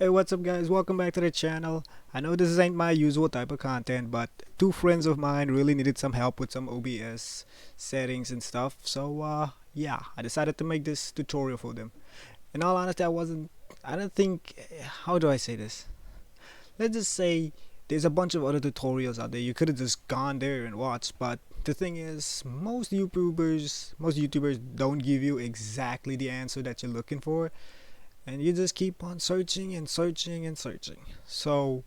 Hey, what's up guys, welcome back to the channel. I know this ain't my usual type of content, but two friends of mine really needed some help with some OBS settings and stuff. So yeah, I decided to make this tutorial for them. In all honesty, I don't think, how do I say this? Let's just say there's a bunch of other tutorials out there. You could have just gone there and watched, but the thing is, most YouTubers don't give you exactly the answer that you're looking for, and you just keep on searching and searching and searching. So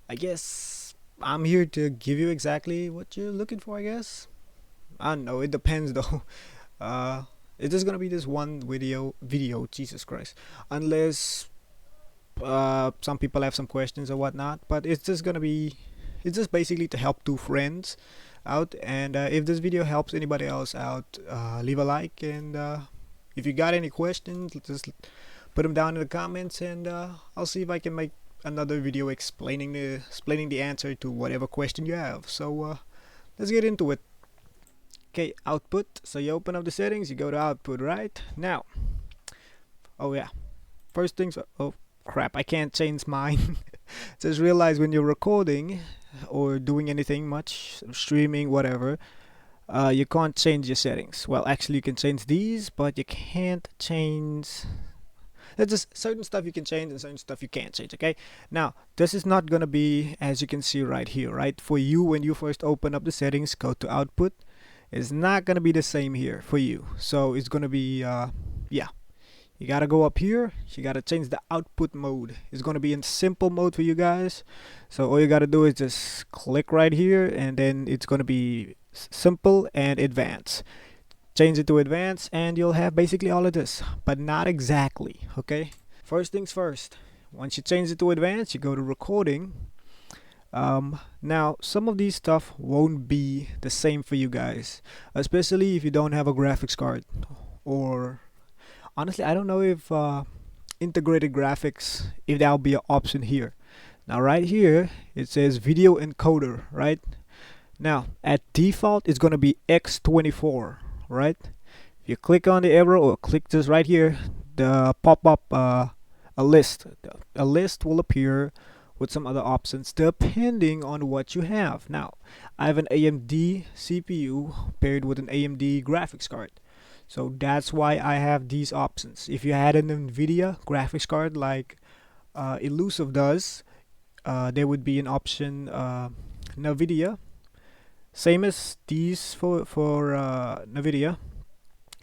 I guess I'm here to give you exactly what you're looking for. I guess I don't know. It depends though. Uh, it's just gonna be this one video. Jesus Christ. Unless some people have some questions or whatnot. But it's just basically to help two friends out. And if this video helps anybody else out, leave a like. And if you got any questions, just put them down in the comments, and I'll see if I can make another video explaining the answer to whatever question you have. So let's get into it. Okay, output. So you open up the settings, you go to output. Right now, oh yeah, first things. Oh crap, I can't change mine. Just realize when you're recording or doing anything much, streaming, whatever, you can't change your settings. Well, actually you can change these, but you can't change. There's just certain stuff you can change and certain stuff you can't change. Okay, now this is not gonna be, as you can see right here, right? For you, when you first open up the settings, go to output, it's not gonna be the same here for you. So it's gonna be yeah, you gotta go up here, you gotta change the output mode. It's gonna be in simple mode for you guys. So all you gotta do is just click right here, and then it's gonna be simple and advanced. Change it to advanced, and you'll have basically all of this, but not exactly. Okay, first things first, once you change it to advanced, you go to recording. Now some of these stuff won't be the same for you guys, especially if you don't have a graphics card, or honestly I don't know if integrated graphics, if that'll be an option here. Now right here it says video encoder. Right now at default it's going to be X24. Right, if you click on the arrow or click this right here, the pop-up a list will appear with some other options depending on what you have. Now I have an AMD CPU paired with an AMD graphics card, so that's why I have these options. If you had an NVIDIA graphics card like Elusive does, there would be an option NVIDIA, same as these for NVIDIA.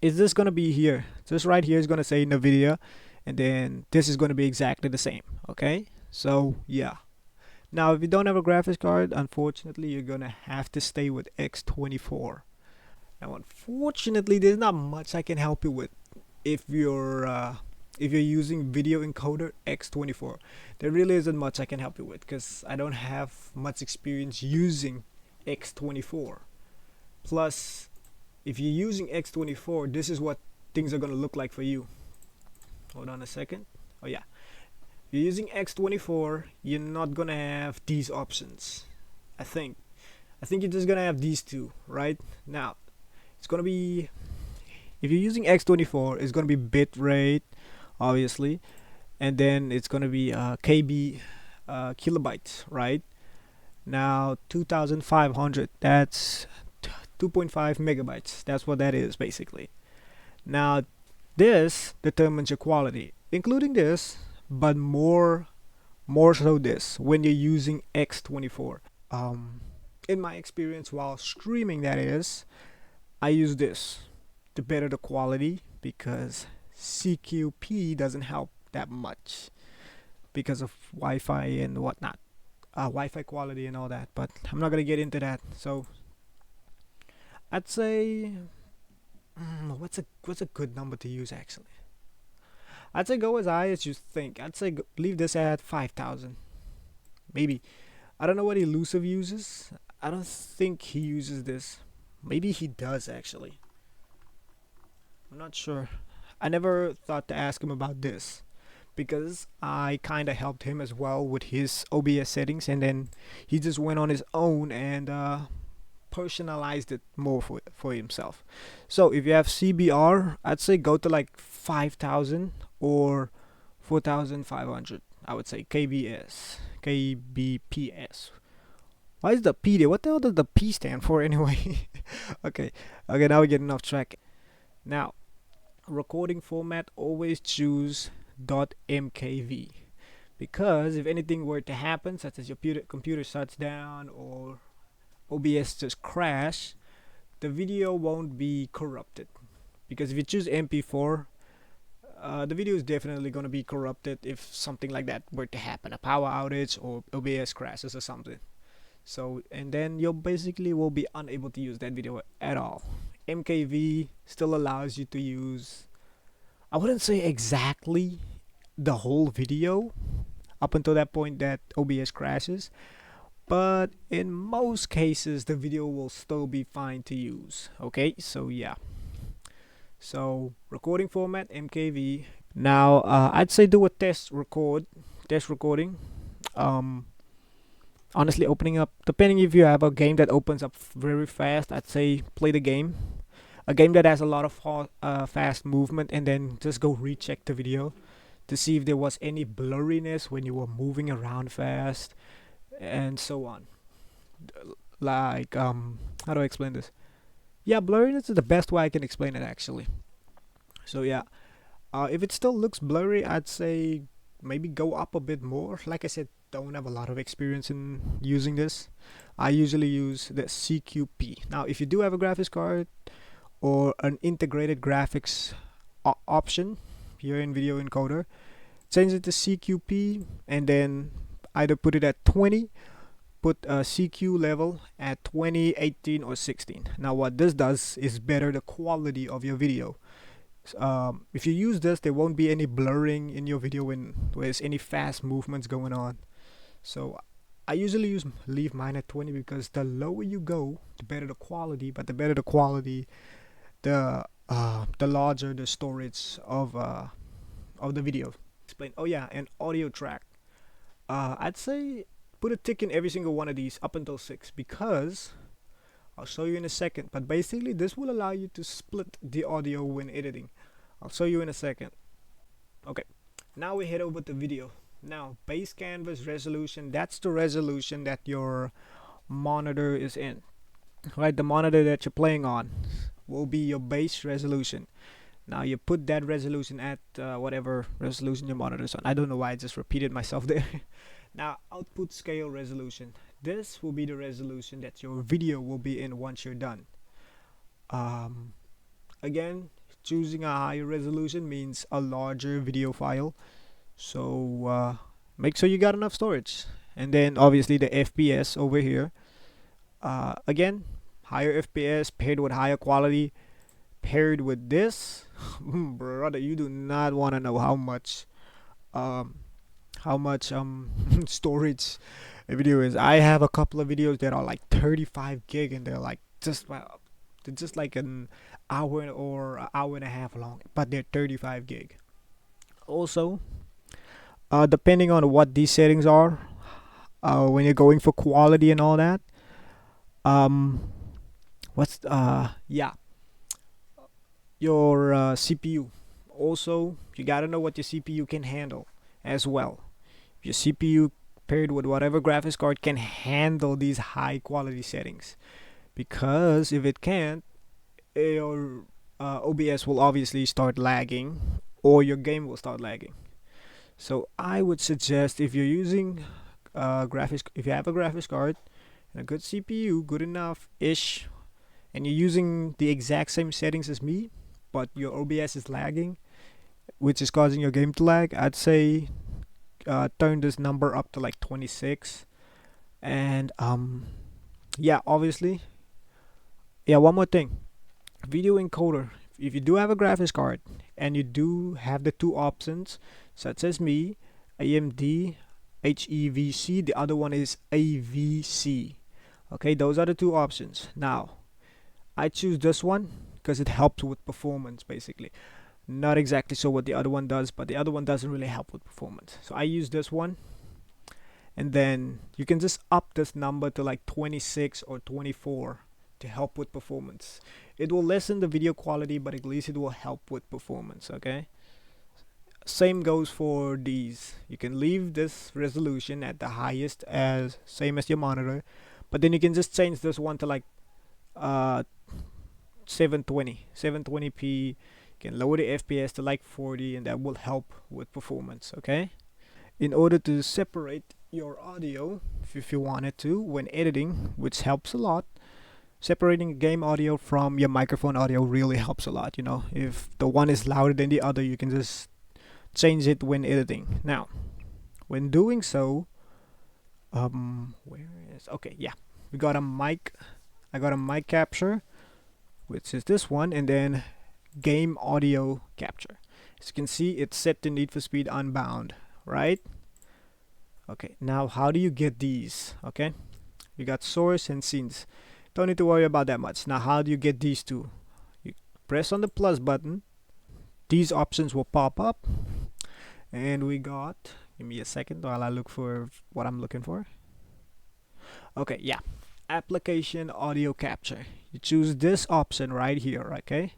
Is this gonna be here? This right here is gonna say NVIDIA, and then this is gonna be exactly the same. Okay, so yeah. Now if you don't have a graphics card, unfortunately you're gonna have to stay with X24. Now unfortunately there's not much I can help you with if you're using video encoder X24. There really isn't much I can help you with because I don't have much experience using X24. Plus, if you're using X24, this is what things are going to look like for you. Hold on a second. Oh yeah, if you're using X24, you're not going to have these options. I think you're just going to have these two. Right now it's going to be, if you're using X24, it's going to be bit rate obviously, and then it's going to be KB, kilobytes. Right now 2500, that's 2.5 megabytes. That's what that is basically. Now this determines your quality, including this, but more so this when you're using X24. In my experience while streaming, that is, I use this to better the quality because CQP doesn't help that much because of Wi-Fi and whatnot, Wi-Fi quality and all that, but I'm not gonna get into that. So I'd say, what's a good number to use actually? I'd say go as high as you think. I'd say leave this at 5,000 maybe. I don't know what Elusive uses. I don't think he uses this. Maybe he does actually. I'm not sure. I never thought to ask him about this because I kind of helped him as well with his OBS settings, and then he just went on his own and personalized it more for himself. So if you have CBR, I'd say go to like 5,000 or 4,500. I would say kbps. Why is the P there? What the hell does the P stand for anyway? Okay, okay, now we're getting off track. Now, recording format, always choose .mkv, because if anything were to happen, such as your computer shuts down or OBS just crash, the video won't be corrupted. Because if you choose MP4, the video is definitely going to be corrupted if something like that were to happen, a power outage or OBS crashes or something. So, and then you basically will be unable to use that video at all. MKV still allows you to use, I wouldn't say exactly the whole video up until that point that OBS crashes, but in most cases the video will still be fine to use. Okay, so yeah, so recording format MKV. Now I'd say do a test recording. Honestly, opening up, depending if you have a game that opens up very fast, I'd say play the game, a game that has a lot of fast movement, and then just go recheck the video to see if there was any blurriness when you were moving around fast and so on. Like how do I explain this? Yeah, blurriness is the best way I can explain it actually. So yeah, if it still looks blurry, I'd say maybe go up a bit more. Like I said, don't have a lot of experience in using this. I usually use the CQP. Now if you do have a graphics card or an integrated graphics option here in video encoder, change it to CQP and then either put it at 20, put a CQ level at 20, 18 or 16. Now what this does is better the quality of your video. If you use this, there won't be any blurring in your video when there's any fast movements going on. So I usually leave mine at 20, because the lower you go, the better the quality. But the better the quality, the larger the storage of the video. Explain. Oh yeah, and audio track. I'd say put a tick in every single one of these up until 6, because I'll show you in a second, but basically this will allow you to split the audio when editing. I'll show you in a second. Okay, now we head over to video. Now base canvas resolution, that's the resolution that your monitor is in, right? The monitor that you're playing on will be your base resolution. Now you put that resolution at whatever resolution your monitor is on. I don't know why I just repeated myself there. Now output scale resolution, this will be the resolution that your video will be in once you're done. Again, choosing a higher resolution means a larger video file, so make sure you got enough storage. And then obviously the FPS over here, again, higher FPS paired with higher quality paired with this. Brother, you do not want to know how much storage a video is. I have a couple of videos that are like 35 gig, and they're like just like an hour or an hour and a half long, but they're 35 gig. Also, depending on what these settings are, when you're going for quality and all that, yeah, your CPU. Also, you gotta know what your CPU can handle as well. Your CPU paired with whatever graphics card can handle these high quality settings, because if it can't, your OBS will obviously start lagging, or your game will start lagging. So I would suggest, if you're using if you have a graphics card and a good CPU, good enough ish, and you're using the exact same settings as me, but your OBS is lagging, which is causing your game to lag, I'd say turn this number up to like 26. And yeah, obviously, yeah, one more thing, video encoder. If you do have a graphics card and you do have the two options, such as me, AMD HEVC, the other one is AVC. Okay, those are the two options. Now I choose this one because it helps with performance, basically. Not exactly so what the other one does, but the other one doesn't really help with performance, so I use this one. And then you can just up this number to like 26 or 24 to help with performance. It will lessen the video quality, but at least it will help with performance. Okay, Same goes for these. You can leave this resolution at the highest as same as your monitor, but then you can just change this one to like uh 720p. You can lower the FPS to like 40, and that will help with performance. Okay, in order to separate your audio, if you wanted to, when editing, which helps a lot, separating game audio from your microphone audio really helps a lot. You know, if the one is louder than the other, you can just change it when editing. Now, when doing so, where is, okay, yeah, we got a mic. I got a mic capture, which is this one, and then game audio capture. As you can see, it's set to Need for Speed Unbound, right? Okay, now how do you get these? Okay, you got source and scenes. Don't need to worry about that much. Now, how do you get these two? You press on the plus button. These options will pop up, and we got, give me a second while I look for what I'm looking for. Okay, yeah, application audio capture. You choose this option right here. Okay,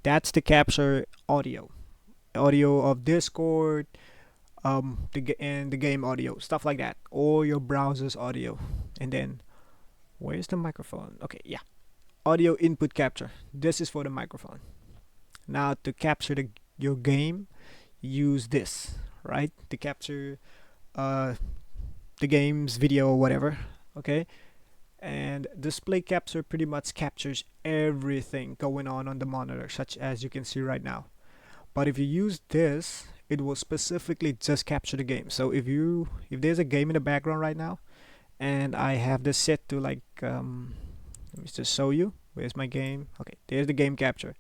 that's the capture audio of Discord, and the game audio, stuff like that, or your browser's audio. And then where's the microphone? Okay, yeah, audio input capture. This is for the microphone. Now to capture your game, use this, right, to capture the game's video or whatever. Okay, and display capture pretty much captures everything going on the monitor, such as you can see right now. But if you use this, it will specifically just capture the game. So if there's a game in the background right now, and I have this set to like let me just show you, where's my game. Okay, there's the game capture.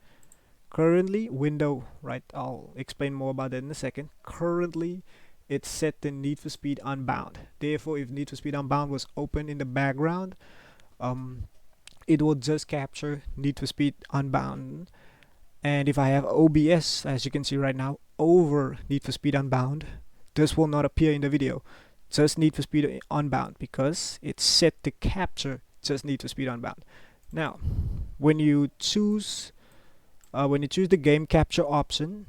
Currently window, right, I'll explain more about that in a second. Currently it's set to Need for Speed Unbound. Therefore, if Need for Speed Unbound was open in the background, it will just capture Need for Speed Unbound. And if I have OBS, as you can see right now, over Need for Speed Unbound, this will not appear in the video. Just Need for Speed Unbound, because it's set to capture just Need for Speed Unbound. Now, when you choose the game capture option,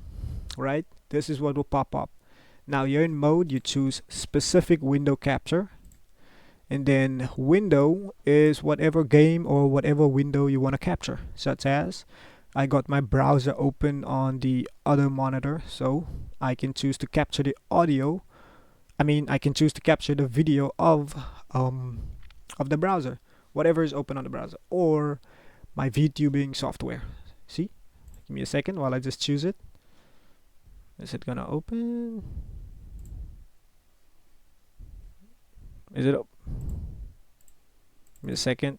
right, this is what will pop up. Now you're in mode, you choose specific window capture, and then window is whatever game or whatever window you want to capture, such as I got my browser open on the other monitor, so I can choose to capture the audio. I can choose to capture the video of the browser, whatever is open on the browser, or my VTubing software. See? Give me a second while I just choose it. Is it gonna open? Is it? Give me a second.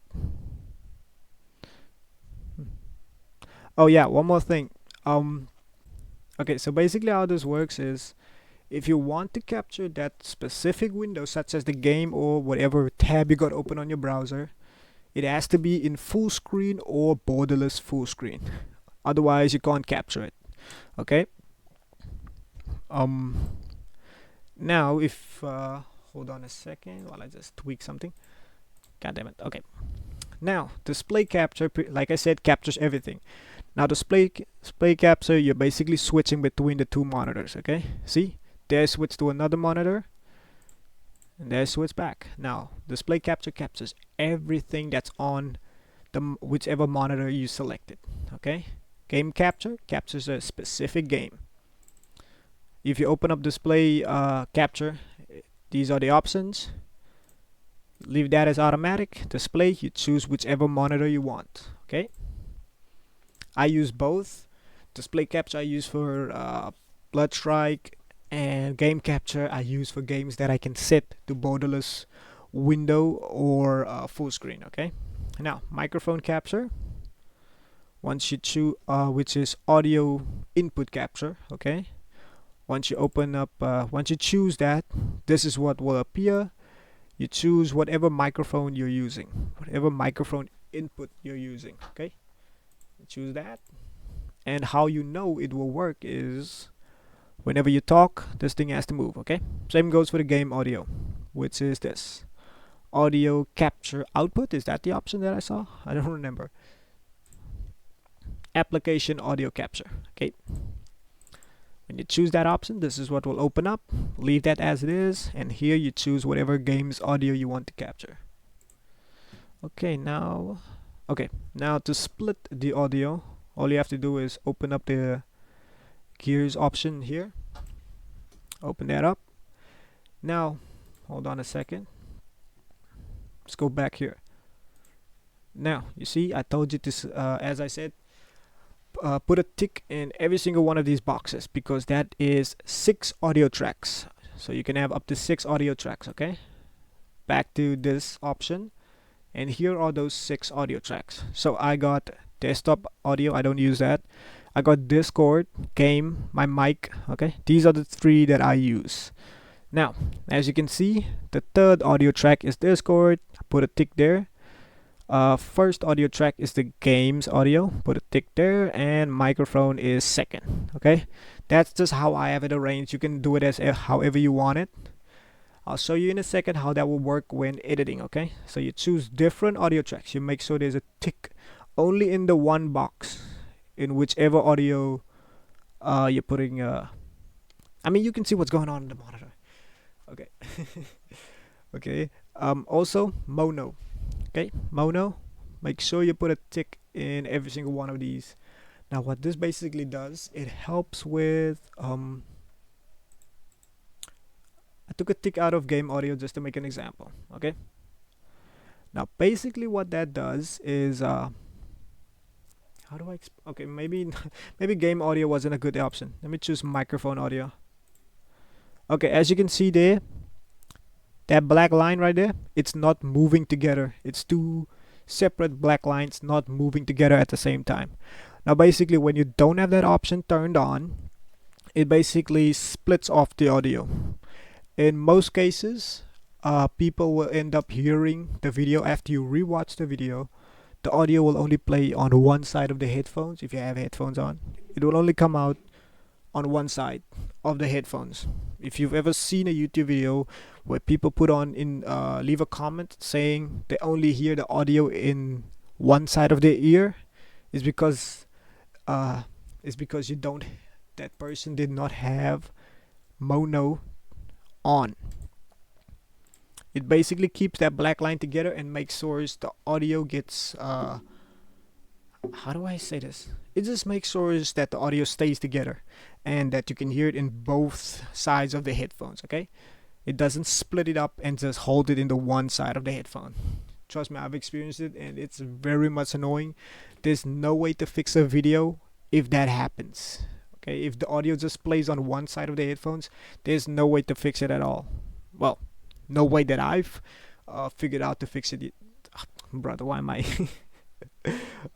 Oh yeah, one more thing. Okay, so basically how this works is, if you want to capture that specific window, such as the game or whatever tab you got open on your browser, it has to be in full screen or borderless full screen. Otherwise, you can't capture it. Okay. Now, if hold on a second while I just tweak something. God damn it. Okay. Now, display capture, like I said, captures everything. Now, display capture, you're basically switching between the two monitors. Okay. See, there switch to another monitor, and there switch back. Now, display capture captures everything that's on the whichever monitor you selected. Okay. Game capture captures a specific game. If you open up display capture, these are the options. Leave that as automatic. Display, you choose whichever monitor you want. Okay. I use both. Display capture I use for Blood Strike, and game capture I use for games that I can set to borderless window or full screen. Okay. Now, microphone capture. Once you choose, which is audio input capture. Okay. Once you open up, once you choose that, this is what will appear. You choose whatever microphone you're using, whatever microphone input you're using. Okay. You choose that, and how you know it will work is whenever you talk, this thing has to move. Okay. Same goes for the game audio, which is this audio capture output. Is that the option that I saw? I don't remember. Application audio capture. Okay. When you choose that option, this is what will open up. Leave that as it is, and here you choose whatever game's audio you want to capture. Okay, now to split the audio, all you have to do is open up the gears option here. Open that up. Now, hold on a second. Let's go back here. Now, you see, I told you to, as I said, put a tick in every single one of these boxes because that is 6 audio tracks. So you can have up to 6 audio tracks, okay? Back to this option, and here are those 6 audio tracks. So I got desktop audio, I don't use that. I got Discord, game, my mic, okay? These are the 3 that I use. Now, as you can see, the third audio track is Discord. Put a tick there. First audio track is the game's audio. Put a tick there, and microphone is second. Okay, that's just how I have it arranged. You can do it as however you want it. I'll show you in a second how that will work when editing. Okay, so you choose different audio tracks. You make sure there's a tick only in the one box in whichever audio you're putting. I mean, you can see what's going on in the monitor. Okay. Okay. Also mono. Okay, mono. Make sure you put a tick in every single one of these. Now, what this basically does, it helps with I took a tick out of game audio just to make an example. Okay. Now, basically, what that does is how do I? Okay, maybe maybe game audio wasn't a good option. Let me choose microphone audio. Okay, as you can see there, that black line right there, it's not moving together. It's 2 separate black lines not moving together at the same time. Now basically, when you don't have that option turned on, it basically splits off the audio. In most cases, people will end up hearing the video after you rewatch the video. The audio will only play on one side of the headphones. If you have headphones on, it will only come out on one side of the headphones. If you've ever seen a YouTube video where people put on leave a comment saying they only hear the audio in one side of their ear, is because you don't that person did not have mono on. It basically keeps that black line together and makes sure the audio gets how do I say this? It just makes sure that the audio stays together and that you can hear it in both sides of the headphones. Okay, it doesn't split it up and just hold it in the one side of the headphone. Trust me, I've experienced it and it's very much annoying. There's no way to fix a video if that happens. Okay, if the audio just plays on one side of the headphones, there's no way to fix it at all. Well, no way that I've figured out to fix it. Brother, why am I?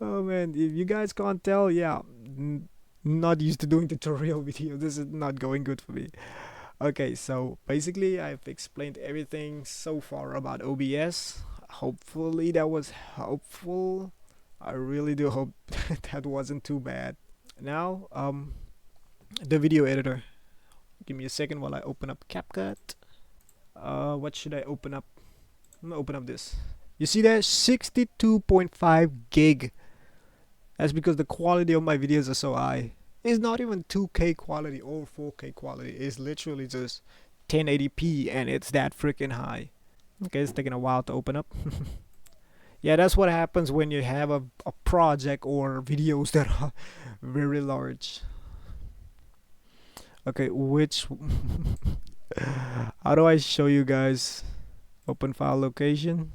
Oh man, if you guys can't tell, yeah, not used to doing tutorial video. This is not going good for me. Okay, so basically I've explained everything so far about OBS. Hopefully that was helpful. I really do hope that wasn't too bad. Now, the video editor. Give me a second while I open up CapCut. What should I open up? I'm gonna open up this. You see that 62.5 gig. That's because the quality of my videos are so high. It's not even 2K quality or 4K quality. It's literally just 1080p and it's that freaking high. Okay, it's taking a while to open up. Yeah, that's what happens when you have a project or videos that are very large. Okay, how do I show you guys? Open file location.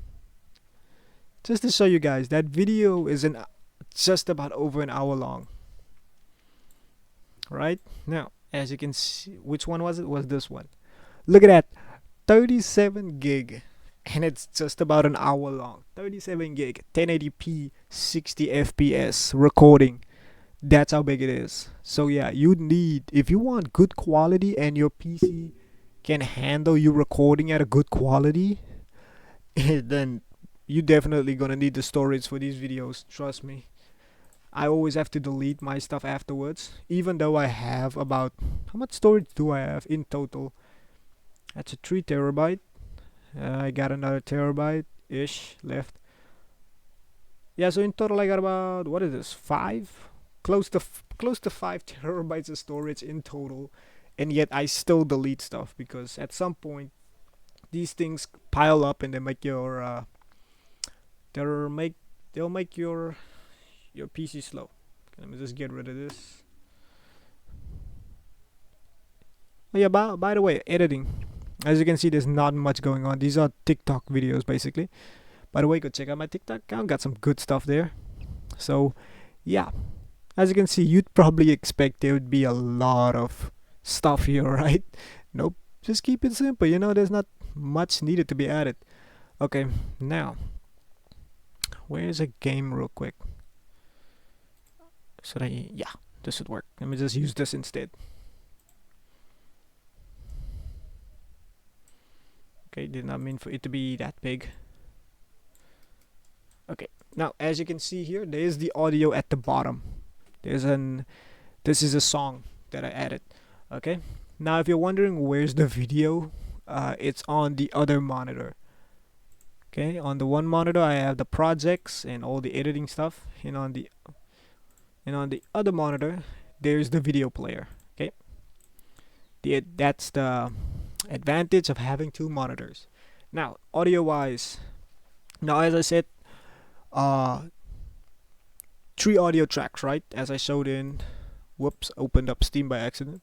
Just to show you guys, that video is just about over an hour long. Right? Now, as you can see, which one was it? Was this one. Look at that. 37 gig. And it's just about an hour long. 37 gig, 1080p, 60 FPS recording. That's how big it is. So yeah, you need, if you want good quality and your PC can handle you recording at a good quality, then you definitely gonna need the storage for these videos. Trust me. I always have to delete my stuff afterwards, even though I have about, how much storage do I have in total? That's a 3 terabyte. I got another terabyte ish left. Yeah, so in total I got about, what is this, 5 close to 5 terabytes of storage in total, and yet I still delete stuff because at some point these things pile up and they make your they'll make they'll make your PC slow. Okay, let me just get rid of this. Oh yeah, by the way, editing. As you can see, there's not much going on. These are TikTok videos basically. By the way, go check out my TikTok account. Got some good stuff there. So yeah, as you can see, you'd probably expect there would be a lot of stuff here, right? Nope. Just keep it simple. You know, there's not much needed to be added. Okay, now where's a game real quick? Should I? Yeah, this should work. Let me just use this instead. Okay, did not mean for it to be that big. Okay, now as you can see here, there is the audio at the bottom. This is a song that I added. Okay, now if you're wondering where's the video, it's on the other monitor. Okay, on the one monitor I have the projects and all the editing stuff, and on the other monitor there's the video player. Okay, that's the advantage of having two monitors. Now audio wise, now as I said, uh 3 audio tracks, right? As I showed in, whoops, opened up Steam by accident.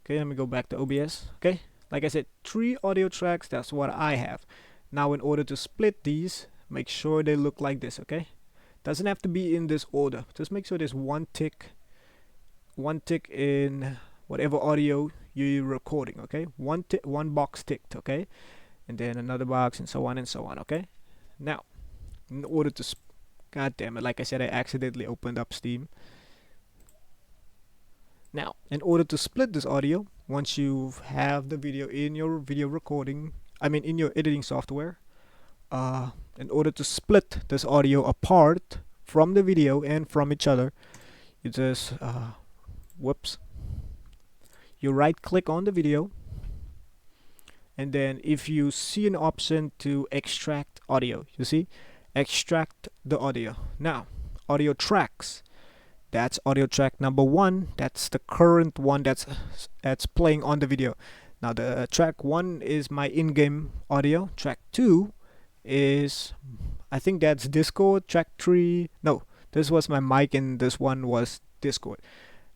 Okay, let me go back to OBS. Okay, like I said, 3 audio tracks, that's what I have. Now in order to split these, make sure they look like this. Okay, doesn't have to be in this order, just make sure there's one tick in whatever audio you're recording. Okay, one box ticked. Okay, and then another box, and so on and so on. Okay, now in order to god damn it, like I said, I accidentally opened up Steam. Now in order to split this audio, once you have the video in your video recording, I mean in your editing software, in order to split this audio apart from the video and from each other, you just whoops, you right click on the video, and then if you see an option to extract audio, you see, extract the audio. Now audio tracks, that's audio track number 1, that's the current one that's playing on the video. Now the track 1 is my in-game audio, track 2 is, I think that's Discord, track 3, no, this was my mic and this one was Discord.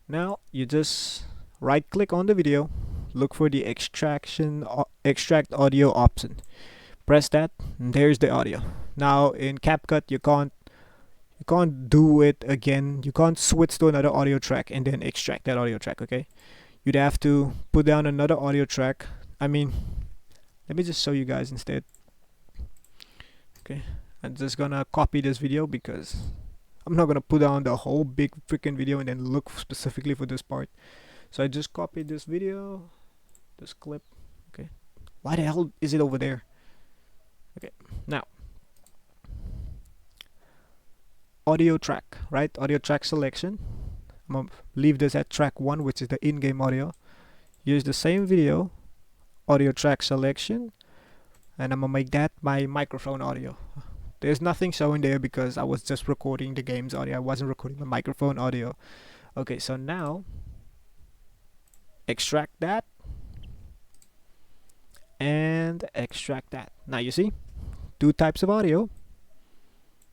Now you just right click on the video, look for the extract audio option, press that, and there's the audio. Now in CapCut you can't do it again, you can't switch to another audio track and then extract that audio track. Okay, you'd have to put down another audio track. I mean, let me just show you guys instead. Okay, I'm just gonna copy this video because I'm not gonna put down the whole big freaking video and then look specifically for this part. So I just copied this video, this clip. Okay, why the hell is it over there? Okay, now audio track, right? Audio track selection. I'm gonna leave this at track 1, which is the in-game audio. Use the same video, audio track selection, and I'm gonna make that my microphone audio. There's nothing showing there because I was just recording the game's audio, I wasn't recording the microphone audio. Okay, so now extract that and extract that. Now you see 2 types of audio,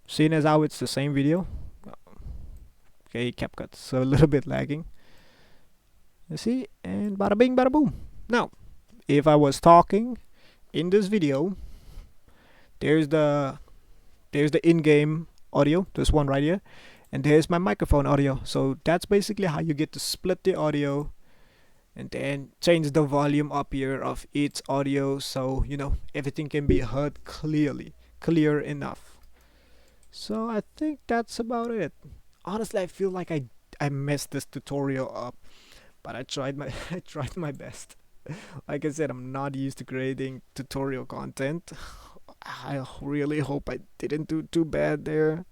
seeing as how it's the same video. Okay, CapCut, so a little bit lagging. You see, and bada bing bada boom. Now if I was talking in this video, there's the in-game audio, this one right here, and there's my microphone audio. So that's basically how you get to split the audio and then change the volume up here of each audio, so you know everything can be heard clear enough. So I think that's about it. Honestly, I feel like I messed this tutorial up, but I tried my I tried my best. Like I said, I'm not used to creating tutorial content. I really hope I didn't do too bad there.